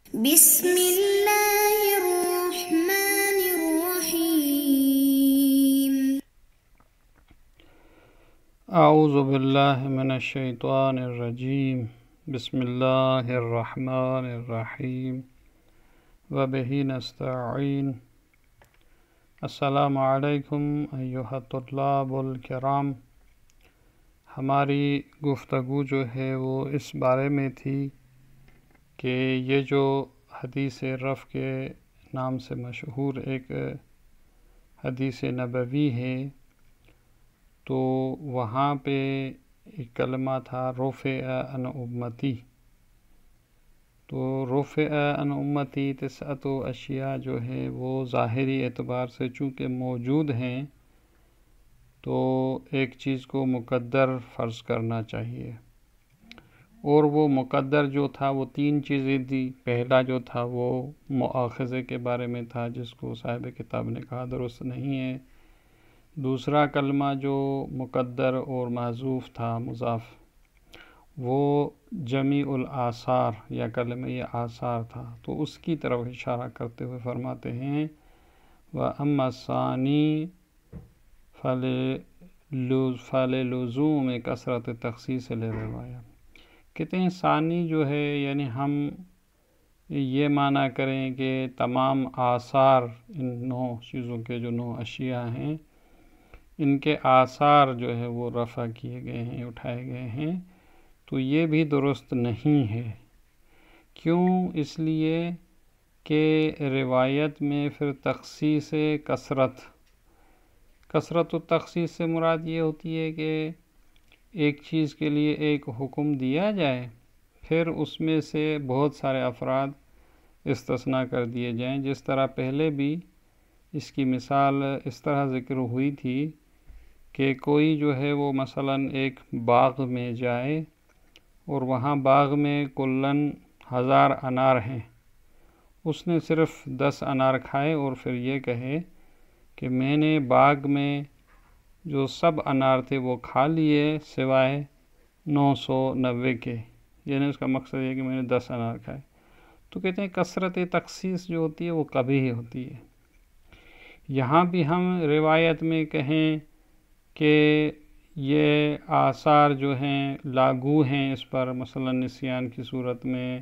بسم اللہ الرحمن الرحیم اعوذ باللہ من الشیطان الرجیم بسم اللہ الرحمن الرحیم وبہ نستعین السلام علیکم ایھا الطلاب الکرام۔ ہماری گفتگو جو ہے وہ اس بارے میں تھی کہ یہ جو حدیث رفع کے نام سے مشہور ایک حدیث نبوی ہے، تو وہاں پہ ایک کلمہ تھا رفع عن امتی۔ تو رفع عن امتی تسعۃ اشیاء جو ہے وہ ظاہری اعتبار سے چونکہ موجود ہیں تو ایک چیز کو مقدر فرض کرنا چاہیے، اور وہ مقدر جو تھا وہ تین چیزیں تھی۔ پہلا جو تھا وہ مؤاخذے کے بارے میں تھا، جس کو صاحب کتاب نے کہا درست نہیں ہے۔ دوسرا کلمہ جو مقدر اور محذوف تھا مضاف، وہ جمیع الآثار یا کلمہ آثار تھا، تو اس کی طرف اشارہ کرتے ہوئے فرماتے ہیں وَأَمَّا الثَّانِي فَلِلُزُومِ کثرت تخصیص للروایہ۔ کہتے ہیں ثانی جو ہے یعنی ہم یہ معنی کریں کہ تمام آثار، ان 9 چیزوں کے جو 9 اشیاء ہیں، ان کے آثار جو ہے وہ رفع کیے گئے ہیں، اٹھائے گئے ہیں، تو یہ بھی درست نہیں ہے۔ کیوں؟ اس لیے کہ روایت میں پھر تخصیص کثرت و تخصیص سے مراد یہ ہوتی ہے کہ ایک چیز کے لیے ایک حکم دیا جائے، پھر اس میں سے بہت سارے افراد استثناء کر دیے جائیں۔ جس طرح پہلے بھی اس کی مثال اس طرح ذکر ہوئی تھی کہ کوئی جو ہے وہ مثلا ایک باغ میں جائے اور وہاں باغ میں کلاً 1000 انار ہیں، اس نے صرف 10 انار کھائے اور پھر یہ کہے کہ میں نے باغ میں جو سب انار تھے وہ کھا لیے سوائے 990 کے، یعنی اس کا مقصد یہ کہ میں نے 10 انار کھائے۔ تو کہتے ہیں کثرت تخصیص جو ہوتی ہے وہ کبھی ہی ہوتی ہے۔ یہاں بھی ہم روایت میں کہیں کہ یہ آثار جو ہیں لاگو ہیں اس پر، مثلا نسیان کی صورت میں،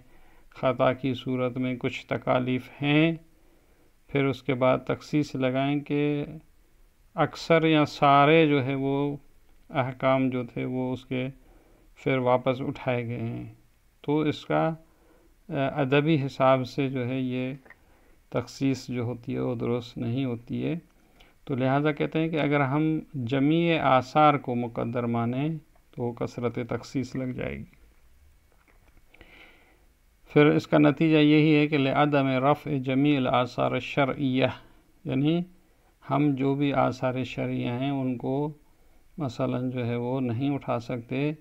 خطا کی صورت میں کچھ تکالیف ہیں، پھر اس کے بعد تخصیص لگائیں کہ اکثر یا سارے جو ہے وہ احکام جو تھے وہ اس کے پھر واپس اٹھائے گئے ہیں، تو اس کا ادبی حساب سے جو ہے یہ تخصیص جو ہوتی ہے وہ درست نہیں ہوتی ہے۔ تو لہٰذا کہتے ہیں کہ اگر ہم جمیع آثار کو مقدر مانیں تو کثرت تخصیص لگ جائے گی۔ پھر اس کا نتیجہ یہی ہے کہ لعدم رفع جمیع الآثار الشرعیہ، یعنی ہم جو بھی آثار شرعیہ ہیں ان کو مثلا جو ہے وہ نہیں اٹھا سکتے۔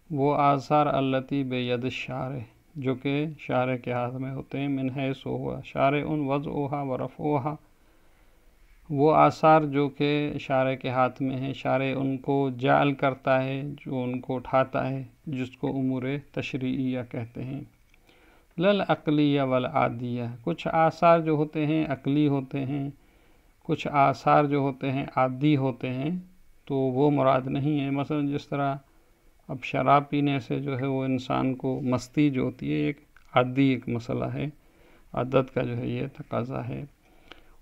وہ آثار التی بید الشارع، جو کہ شارع کے ہاتھ میں ہوتے ہیں، من حیث ہوا شارع وضعها ورفعها، وہ آثار جو کہ شارع کے ہاتھ میں ہیں، شارع ان کو جعل کرتا ہے، جو ان کو اٹھاتا ہے، جس کو امور تشریعیہ کہتے ہیں۔ للعقلیہ والعادیہ، کچھ آثار جو ہوتے ہیں عقلی ہوتے ہیں، کچھ آثار جو ہوتے ہیں عادی ہوتے ہیں، تو وہ مراد نہیں ہے۔ مثلا جس طرح اب شراب پینے سے جو ہے وہ انسان کو مستی جو ہوتی ہے ایک عادی ایک مسئلہ ہے، عادت کا جو ہے یہ تقاضا ہے،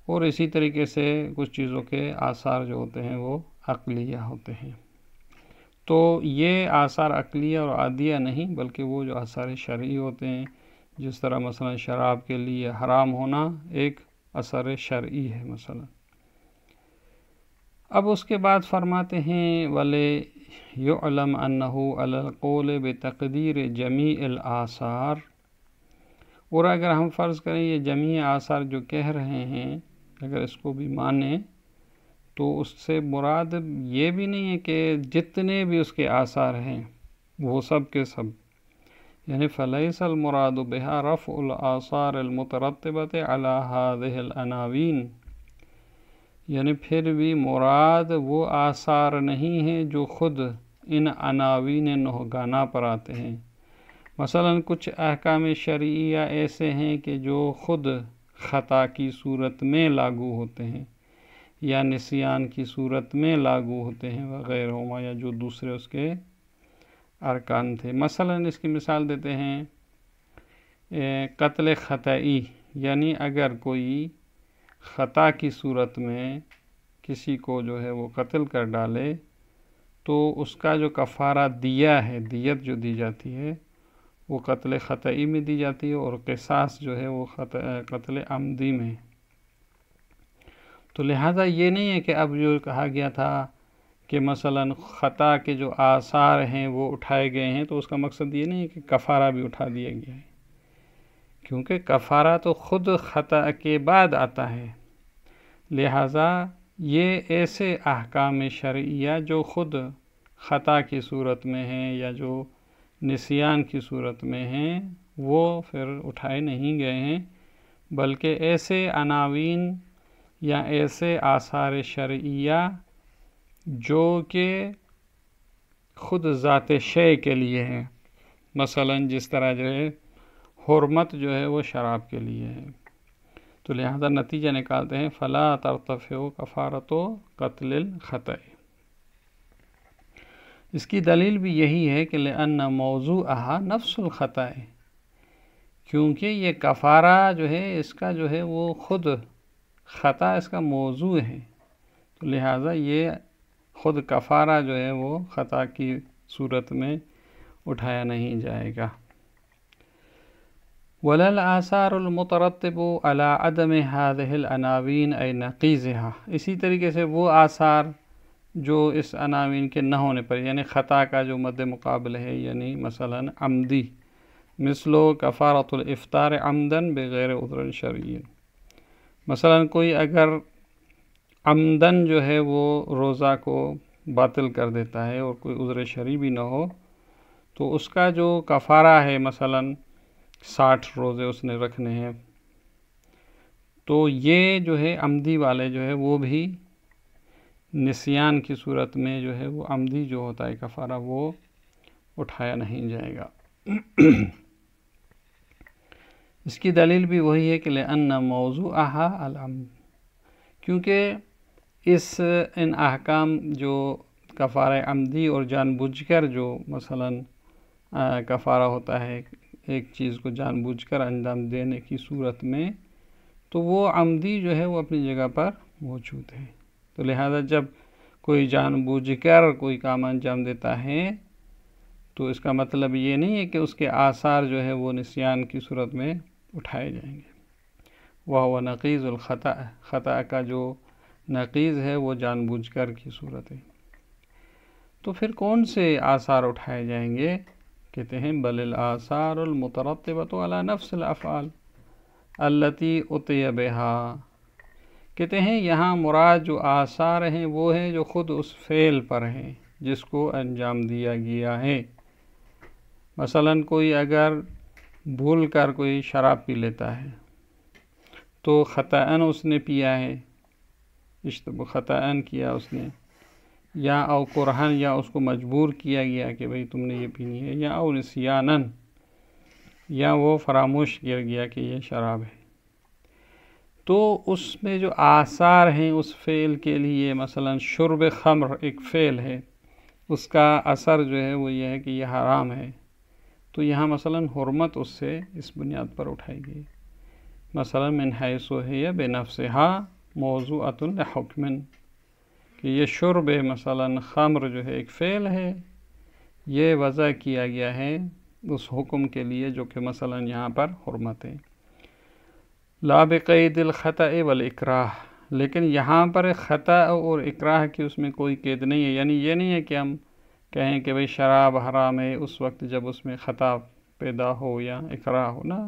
اور اسی طریقے سے کچھ چیزوں کے آثار جو ہوتے ہیں وہ عقلیہ ہوتے ہیں۔ تو یہ آثار عقلیہ اور عادیہ نہیں، بلکہ وہ جو آثار شرعی ہوتے ہیں، جس طرح مثلا شراب کے لیے حرام ہونا ایک اثر شرعی ہے مثلا۔ اب اس کے بعد فرماتے ہیں وَلِيُعْلَمْ أَنَّهُ عَلَى الْقَوْلِ بِتَقْدِيرِ جَمِيعِ الْآثَارِ، اور اگر ہم فرض کریں یہ جمیع آثار جو کہہ رہے ہیں اگر اس کو بھی مانیں تو اس سے مراد یہ بھی نہیں ہے کہ جتنے بھی اس کے آثار ہیں وہ سب کے سب، یعنی فَلَيْسَ الْمُرَادُ بِهَا رَفْعُ الْآثَارِ الْمُتَرَتِّبَةِ عَلَى هَذِهِ الْعَنَاوِينِ، یعنی پھر بھی مراد وہ آثار نہیں ہیں جو خود ان عناوین نہگانہ پر آتے ہیں، مثلا کچھ احکام شرعیہ ایسے ہیں کہ جو خود خطا کی صورت میں لاگو ہوتے ہیں یا نسیان کی صورت میں لاگو ہوتے ہیں وغیرہ، یا جو دوسرے اس کے ارکان تھے۔ مثلا اس کی مثال دیتے ہیں قتل خطائی، یعنی اگر کوئی خطا کی صورت میں کسی کو جو ہے وہ قتل کر ڈالے تو اس کا جو کفارہ دیا ہے، دیت جو دی جاتی ہے وہ قتل خطائی میں دی جاتی ہے، اور قصاص جو ہے وہ قتل عمدی میں۔ تو لہٰذا یہ نہیں ہے کہ اب جو کہا گیا تھا کہ مثلا خطا کے جو آثار ہیں وہ اٹھائے گئے ہیں، تو اس کا مقصد یہ نہیں ہے کہ کفارہ بھی اٹھا دیا گیا ہے، کیونکہ کفارہ تو خود خطا کے بعد آتا ہے۔ لہٰذا یہ ایسے احکام شرعیہ جو خود خطا کی صورت میں ہیں یا جو نسیان کی صورت میں ہیں وہ پھر اٹھائے نہیں گئے ہیں، بلکہ ایسے عناوین یا ایسے آثار شرعیہ جو کہ خود ذات شے کے لیے ہیں، مثلا جس طرح جو ہے حرمت جو ہے وہ شراب کے لیے ہے، تو لہذا نتیجہ نکالتے ہیں فلا ترتفع کفارۃ قتل الخطأ۔ اس کی دلیل بھی یہی ہے کہ لأن موضوعها نفس الخطأ، کیونکہ یہ کفارہ جو ہے اس کا جو ہے وہ خود خطا اس کا موضوع ہے، تو لہٰذا یہ خود کفارہ جو ہے وہ خطا کی صورت میں اٹھایا نہیں جائے گا۔ ولا الآثار المترتب على عدم هذه العناوین أي نقیضها، اسی طریقے سے وہ آثار جو اس عناوین کے نہ ہونے پر، یعنی خطا کا جو مد مقابل ہے، یعنی مثلا عمدی، مثل کفارۃ الافطار عمدن بغیر عذر شرعی، مثلا کوئی اگر عمدن جو ہے وہ روزہ کو باطل کر دیتا ہے اور کوئی عذر شرعی بھی نہ ہو، تو اس کا جو کفارہ ہے مثلا 60 روزے اس نے رکھنے ہیں، تو یہ جو ہے عمدی والے جو ہے وہ بھی نسیان کی صورت میں جو ہے وہ عمدی جو ہوتا ہے کفارہ وہ اٹھایا نہیں جائے گا۔ اس کی دلیل بھی وہی ہے کہ لأن موضوعها العمد، کیونکہ ان احکام جو کفارہ عمدی اور جان بوجھ کر جو مثلا کفارہ ہوتا ہے ایک چیز کو جان بوجھ کر انجام دینے کی صورت میں، تو وہ عمدی جو ہے وہ اپنی جگہ پر موجود ہے، تو لہذا جب کوئی جان بوجھ کر کوئی کام انجام دیتا ہے تو اس کا مطلب یہ نہیں ہے کہ اس کے آثار جو ہے وہ نسیان کی صورت میں اٹھائے جائیں گے۔ وہو نقیض الخطأ، خطا کا جو نقیض ہے وہ جان بوجھ کر کی صورت ہے، تو پھر کون سے آثار اٹھائے جائیں گے؟ کہتے ہیں بل الآثار المترتبۃ علی نفس الافعال التی اتی بہا، کہتے ہیں یہاں مراد جو آثار ہیں وہ ہیں جو خود اس فعل پر ہیں جس کو انجام دیا گیا ہے۔ مثلا کوئی اگر بھول کر کوئی شراب پی لیتا ہے تو خطأً اس نے پیا ہے، خطأً کیا اس نے، یا او کرہن، یا اس کو مجبور کیا گیا کہ بھئی تم نے یہ پینی ہے، یا او نسیاناً، یا وہ فراموش کیا گیا کہ یہ شراب ہے، تو اس میں جو آثار ہیں اس فعل کے لیے، مثلا شرب خمر ایک فعل ہے، اس کا اثر جو ہے وہ یہ ہے کہ یہ حرام ہے، تو یہاں مثلا حرمت اس سے اس بنیاد پر اٹھائی گئی، مثلا من حیث ہی بنفسها موضوعۃ لحکم، کہ یہ شرب مثلا خمر جو ہے ایک فعل ہے، یہ وضع کیا گیا ہے اس حکم کے لیے جو کہ مثلا یہاں پر حرمت ہے۔ لا بقید الخطأ والاکراہ، لیکن یہاں پر خطا اور اکراہ کی اس میں کوئی قید نہیں ہے، یعنی یہ نہیں ہے کہ ہم کہیں کہ بھئی شراب حرام ہے اس وقت جب اس میں خطا پیدا ہو یا اکراہ ہو، نا،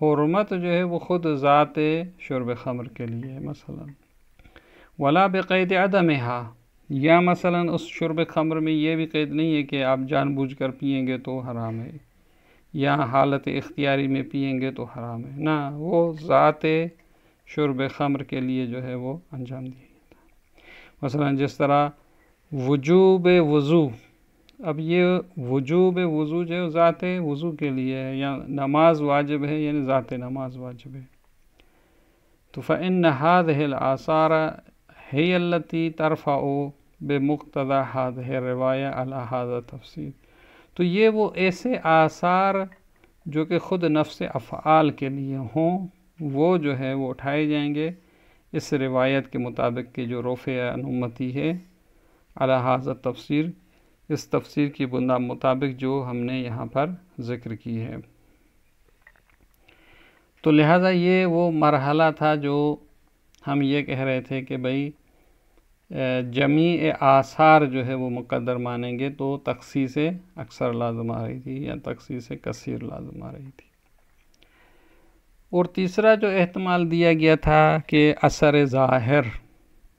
حرمت جو ہے وہ خود ذات شرب خمر کے لیے ہے مثلا۔ ولا بقید عدمها، یا مثلا اس شرب خمر میں یہ بھی قید نہیں ہے کہ آپ جان بوجھ کر پیئیں گے تو حرام ہے، یا حالت اختیاری میں پیئیں گے تو حرام ہے، نہ، وہ ذات شرب خمر کے لیے جو ہے وہ انجام دیا گیا تھا۔ مثلا جس طرح وجوب وضو اب یہ وجوب وضو جو ہے ذات وضو کے لیے ہے، یا نماز واجب ہے یعنی ذات نماز واجب ہے. تو فإن هذه الآثار هي التي ترفع بمقتضى هذه الروایہ على هذا التفسیر. تو یہ وہ ایسے آثار جو کہ خود نفس افعال کے لیے ہوں، وہ جو ہے وہ اٹھائے جائیں گے اس روایت کے مطابق کہ جو رفع عن امتی ہے علی ھذا التفسیر، اس تفسیر کی بنیاد مطابق جو ہم نے یہاں پر ذکر کی ہے. تو لہٰذا یہ وہ مرحلہ تھا جو ہم یہ کہہ رہے تھے کہ بھئی جمیع آثار جو ہے وہ مقدر مانیں گے تو تخصیص اکثر لازم آ رہی تھی یا تخصیص کثیر لازم آ رہی تھی. اور تیسرا جو احتمال دیا گیا تھا کہ اثر ظاہر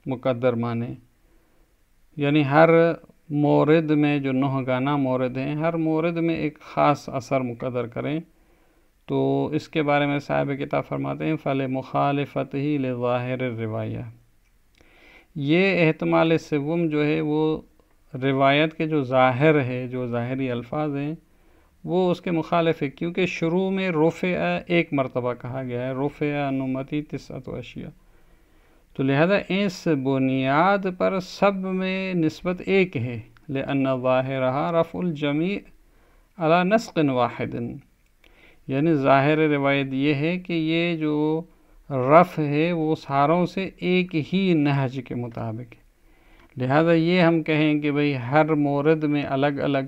مقدر مانے، یعنی ہر مورد میں جو 9 گانا مورد ہیں، ہر مورد میں ایک خاص اثر مقدر کریں. تو اس کے بارے میں صاحب کتاب فرماتے ہیں فَلِمُخَالِفَتِهِ لِظَاهِرِ الرِّوَایَّہ. یہ احتمال سوم جو ہے وہ روایت کے جو ظاہر ہے، جو ظاہری الفاظ ہیں، وہ اس کے مخالف ہے، کیونکہ شروع میں رفع ایک مرتبہ کہا گیا ہے، رفع عن امتی 9 اشیاء. تو لہذا اس بنیاد پر سب میں نسبت ایک ہے، لأن ظاہرہا رفع الجمیع علی نسق واحد. یعنی ظاہر روایت یہ ہے کہ یہ جو رفع ہے وہ ساروں سے ایک ہی نہج کے مطابق ہے. لہذا یہ ہم کہیں کہ بھئی ہر مورد میں الگ الگ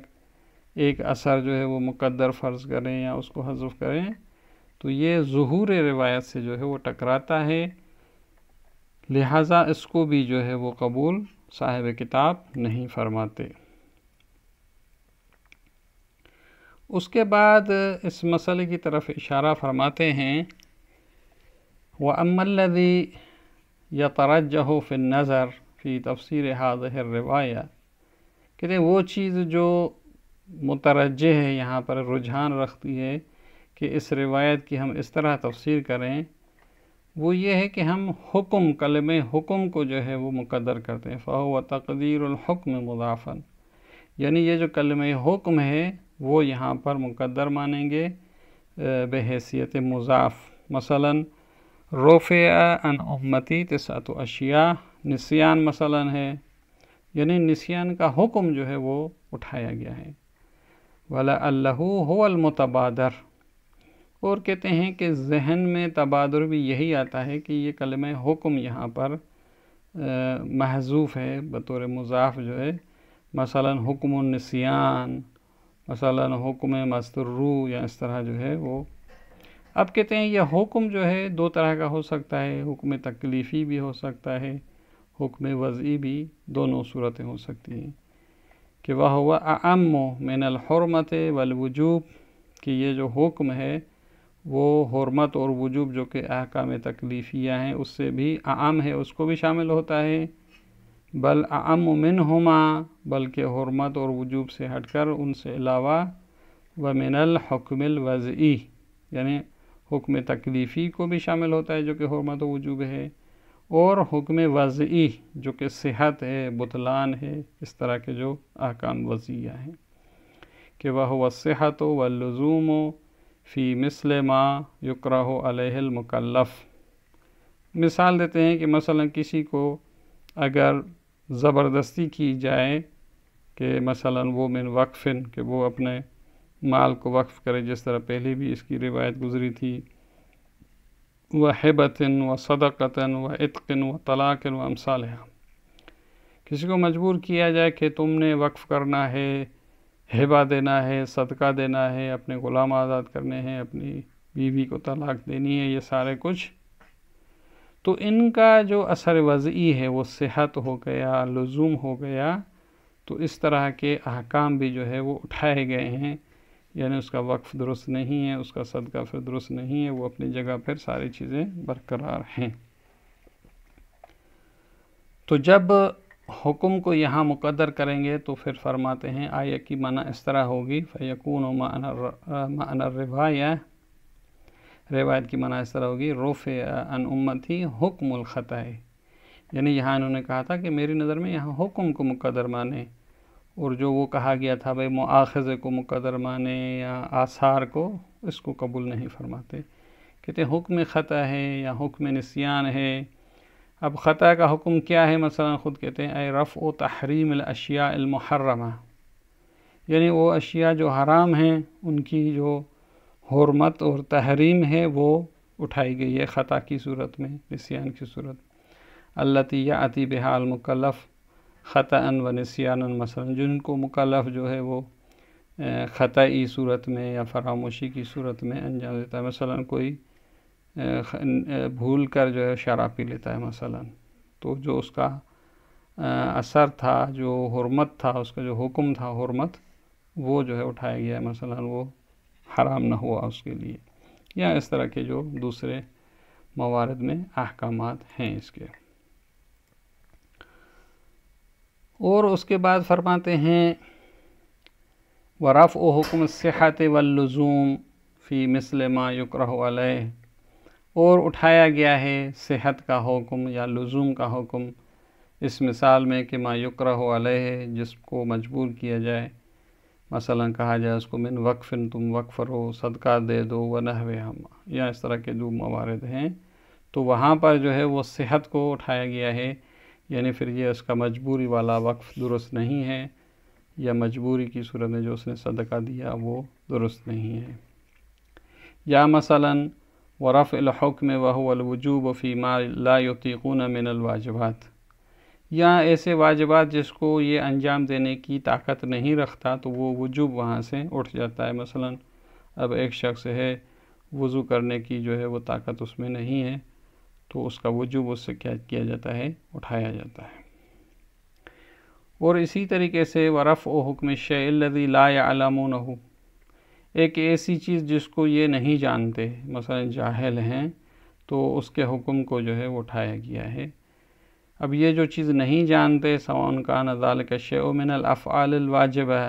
ایک اثر جو ہے وہ مقدر فرض کریں یا اس کو حذف کریں، تو یہ ظہور روایت سے جو ہے وہ ٹکراتا ہے. لہذا اس کو بھی جو ہے وہ قبول صاحب کتاب نہیں فرماتے. اس کے بعد اس مسئلے کی طرف اشارہ فرماتے ہیں وَأَمَّا الَّذِي يَتَرَجَّحُ فِي النَّظَرِ فِي تَفْسِيرِ هَذِهِ الرِّوَایَّہ، کہتے ہیں وہ چیز جو مترجح ہے، یہاں پر رجحان رکھتی ہے کہ اس روایت کی ہم اس طرح تفسیر کریں، وہ یہ ہے کہ ہم حکم، کلمہ حکم کو جو ہے وہ مقدر کرتے ہیں. فَهُوَ تَقْدِيرُ الْحُكْمِ مُضَافًا، یعنی یہ جو کلمہ حکم ہے وہ یہاں پر مقدر مانیں گے بحیثیت مضاف. مثلا رفع عن امتی 9 اشیاء، نسیان مثلا ہے، یعنی نسیان کا حکم جو ہے وہ اٹھایا گیا ہے. وَلَعَلَّهُ هُوَ الْمُتَبَادَرُ، اور کہتے ہیں کہ ذہن میں تبادر بھی یہی آتا ہے کہ یہ کلمہ حکم یہاں پر محذوف ہے بطور مضاف جو ہے. مثلا حکم النسیان، مثلا حکم مسترو، یا اس طرح جو ہے وہ. اب کہتے ہیں یہ حکم جو ہے 2 طرح کا ہو سکتا ہے، حکم تکلیفی بھی ہو سکتا ہے، حکم وضعی بھی، دونوں صورتیں ہو سکتی ہیں. کہ وَهُوَ أَعَمُّ مِنَ الْحُرْمَةِ وَالْوُجُوبِ، کہ یہ جو حکم ہے وہ حرمت اور وجوب جو کہ احکام تکلیفیہ ہیں اس سے بھی اعم ہے، اس کو بھی شامل ہوتا ہے. بل اعم منہما، بلکہ حرمت اور وجوب سے ہٹ کر ان سے علاوہ ومن الحکم الوضعی، یعنی حکم تکلیفی کو بھی شامل ہوتا ہے جو کہ حرمت و وجوب ہے، اور حکم وضعی جو کہ صحت ہے، بطلان ہے، اس طرح کے جو احکام وضعیہ ہیں. کہ وَهُوَ الصِّحَةُ وَاللُّزُومُ فی مثل ما یکرہ علیہ المکلف. مثال دیتے ہیں کہ مثلا کسی کو اگر زبردستی کی جائے کہ مثلا وہ من وقفن، کہ وہ اپنے مال کو وقف کرے، جس طرح پہلے بھی اس کی روایت گزری تھی، وَحِبَةٍ وَصَدَقَةٍ وَعِتْقٍ وَطَلَاقٍ وَأَمْثَالِهَا، کسی کو مجبور کیا جائے کہ تم نے وقف کرنا ہے، ہبہ دینا ہے، صدقہ دینا ہے، اپنے غلام آزاد کرنے ہیں، اپنی بیوی کو طلاق دینی ہے، یہ سارے کچھ. تو ان کا جو اثر وضعی ہے وہ صحت ہو گیا، لزوم ہو گیا. تو اس طرح کے احکام بھی جو ہے وہ اٹھائے گئے ہیں، یعنی اس کا وقف درست نہیں ہے، اس کا صدقہ پھر درست نہیں ہے، وہ اپنی جگہ پھر ساری چیزیں برقرار ہیں. تو جب حکم کو یہاں مقدر کریں گے تو پھر فرماتے ہیں آیہ کی معنی اس طرح ہوگی فَيَكُونُ مَعْنَى الرِّوَایَّہ، روایت کی معنی اس طرح ہوگی رفع عن امتی حکم الخطأ، یعنی یہاں انہوں نے کہا تھا کہ میری نظر میں یہاں حکم کو مقدر مانے، اور جو وہ کہا گیا تھا بھائی مؤاخذے کو مقدر مانے یا آثار کو، اس کو قبول نہیں فرماتے، کہتے ہیں حکم خطا ہے یا حکم نسیان ہے۔ اب خطا کا حکم کیا ہے؟ مثلا خود کہتے ہیں اے رفع و تحریم الاشیاء المحرمہ، یعنی وہ اشیاء جو حرام ہیں ان کی جو حرمت اور تحریم ہے وہ اٹھائی گئی ہے خطا کی صورت میں، نسیان کی صورت۔ التی یاتی بہا المکلف خطأ و نسیانا، مثلا جن کو مکلف جو ہے وہ خطائی صورت میں یا فراموشی کی صورت میں انجام دیتا ہے۔ مثلا کوئی بھول کر جو ہے شراب پی لیتا ہے مثلا، تو جو اس کا اثر تھا، جو حرمت تھا، اس کا جو حکم تھا حرمت، وہ جو ہے اٹھایا گیا ہے، مثلا وہ حرام نہ ہوا اس کے لیے، یا اس طرح کے جو دوسرے موارد میں احکامات ہیں اس کے۔ اور اس کے بعد فرماتے ہیں وَرَفْعُ حُکْمِ الصِّحَّةِ وَاللُّزُومِ فِي مِثْلِ مَا يُكْرَهُ عَلَيْهِ، اور اٹھایا گیا ہے صحت کا حکم یا لزوم کا حکم اس مثال میں کہ ما یکرہ علیہ، جس کو مجبور کیا جائے، مثلا کہا جائے اس کو من وقف، تم وقف کرو، صدقہ دے دو، ونحوہا، یا اس طرح کے جو موارد ہیں، تو وہاں پر جو ہے وہ صحت کو اٹھایا گیا ہے، یعنی پھر یہ اس کا مجبوری والا وقف درست نہیں ہے، یا مجبوری کی صورت میں جو اس نے صدقہ دیا وہ درست نہیں ہے۔ یا مثلا ورفع الحکم وهو الوجوب فی ما لا یطیقون من الواجبات، یا ایسے واجبات جس کو یہ انجام دینے کی طاقت نہیں رکھتا تو وہ وجوب وہاں سے اٹھ جاتا ہے۔ مثلا اب ایک شخص ہے وضو کرنے کی جو ہے وہ طاقت اس میں نہیں ہے، تو اس کا وجوب اس سے کیا کیا جاتا ہے؟ اٹھایا جاتا ہے۔ اور اسی طریقے سے ورفع حکم الشیء الذی لا یعلمونہ، ایک ایسی چیز جس کو یہ نہیں جانتے، مثلا جاہل ہیں، تو اس کے حکم کو جو ہے وہ اٹھایا گیا ہے۔ اب یہ جو چیز نہیں جانتے، سواء کان ذلک الشیء من الافعال الواجبہ،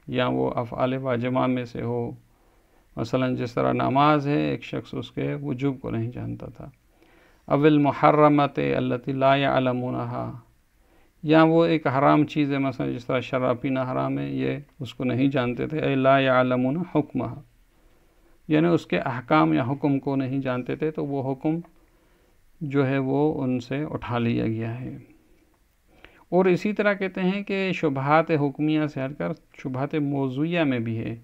یا وہ افعال واجبہ میں سے ہو، مثلا جس طرح نماز ہے، ایک شخص اس کے وجوب کو نہیں جانتا تھا، او المحرمۃ التی لا یعلمونہا، یا وہ ایک حرام چیز ہے، مثلا جس طرح شراب پینا حرام ہے، یہ اس کو نہیں جانتے تھے، اے لا یعلمون حکمہا، یعنی اس کے احکام یا حکم کو نہیں جانتے تھے، تو وہ حکم جو ہے وہ ان سے اٹھا لیا گیا ہے۔ اور اسی طرح کہتے ہیں کہ شبہات حکمیہ سے ہٹ کر شبہات موضوعیہ میں بھی ہے،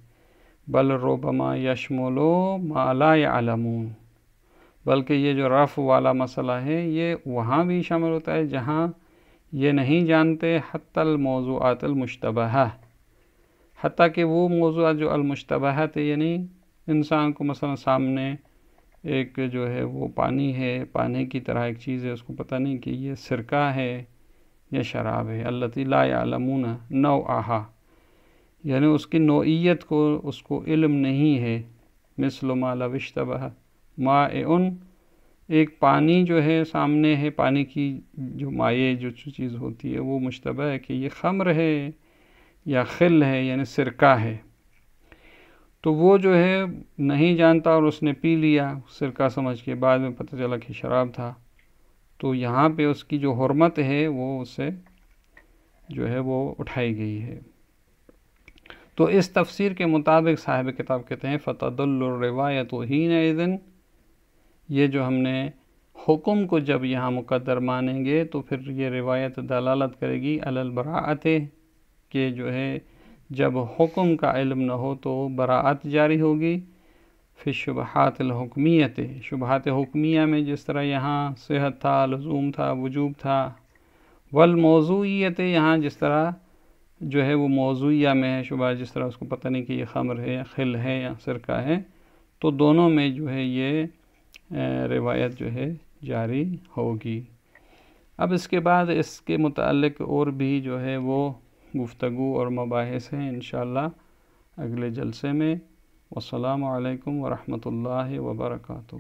بل ربما یشمل ما لا یعلمون، بلکہ یہ جو رفع والا مسئلہ ہے یہ وہاں بھی شامل ہوتا ہے جہاں یہ نہیں جانتے، حتی الموضوعات المشتبہہ، حتیٰ کہ وہ موضوعات جو المشتبہات ہے، یعنی انسان کو مثلا سامنے ایک جو ہے وہ پانی ہے، پانی کی طرح ایک چیز ہے، اس کو پتہ نہیں کہ یہ سرکہ ہے یا شراب ہے، التی لا یعلمون نوعہا، یعنی اس کی نوعیت کو اس کو علم نہیں ہے، مثل ما لو اشتبہ مائعن، ایک پانی جو ہے سامنے ہے، پانی کی جو مائع جو چیز ہوتی ہے وہ مشتبہ ہے کہ یہ خمر ہے یا خل ہے، یعنی سرکہ ہے، تو وہ جو ہے نہیں جانتا اور اس نے پی لیا سرکہ سمجھ کے، بعد میں پتہ چلا کہ شراب تھا، تو یہاں پہ اس کی جو حرمت ہے وہ اس سے جو ہے وہ اٹھائی گئی ہے۔ تو اس تفسیر کے مطابق صاحب کتاب کہتے ہیں فتدل الروایت حینئذ، یہ جو ہم نے حکم کو جب یہاں مقدر مانیں گے تو پھر یہ روایت دلالت کرے گی علی البراءۃ، کہ جو ہے جب حکم کا علم نہ ہو تو براءت جاری ہوگی، فی الشبہات الحکمیۃ، شبہات حکمیہ میں جس طرح یہاں صحت تھا، لزوم تھا، وجوب تھا، والموضوعیت، یہاں جس طرح جو ہے وہ موضوعیہ میں ہے شبہ، جس طرح اس کو پتہ نہیں کہ یہ خمر ہے یا خل ہے یا سرکہ ہے، تو دونوں میں جو ہے یہ روایت جو ہے جاری ہوگی۔ اب اس کے بعد اس کے متعلق اور بھی جو ہے وہ گفتگو اور مباحث ہیں انشاءاللہ اگلے جلسے میں۔ والسلام علیکم ورحمۃ اللہ وبرکاتہ۔